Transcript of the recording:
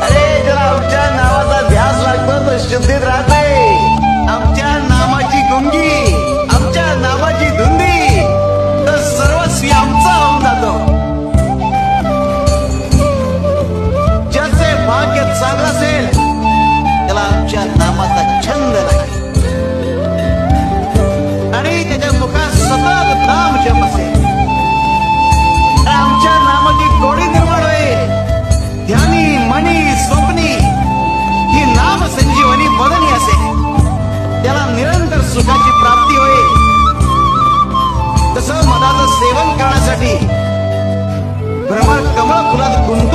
अरे जरा आमच्या नावाचा ध्यास लागतो तर शुद्धीत राहते. आमच्या नामाची गुंगी, आमच्या नामाची धुंदी तर सर्वस्वी आमचा होऊन जातो. ज्याचे भाग्य चांगलं असेल त्याला आमच्या नामाचा छंद नाही आणि त्याच्या मुखात सतत नाम जप असेल. आमच्या नामाची गोडी निर्माण होईल. ध्यानी मनी स्वप्नी ही नाम संजीवनी बदनी असेल. त्याला निरंतर सुखाची प्राप्ती होईल. तसं मधाचं सेवन करण्यासाठी भ्रमर कमळ फुलात गुंत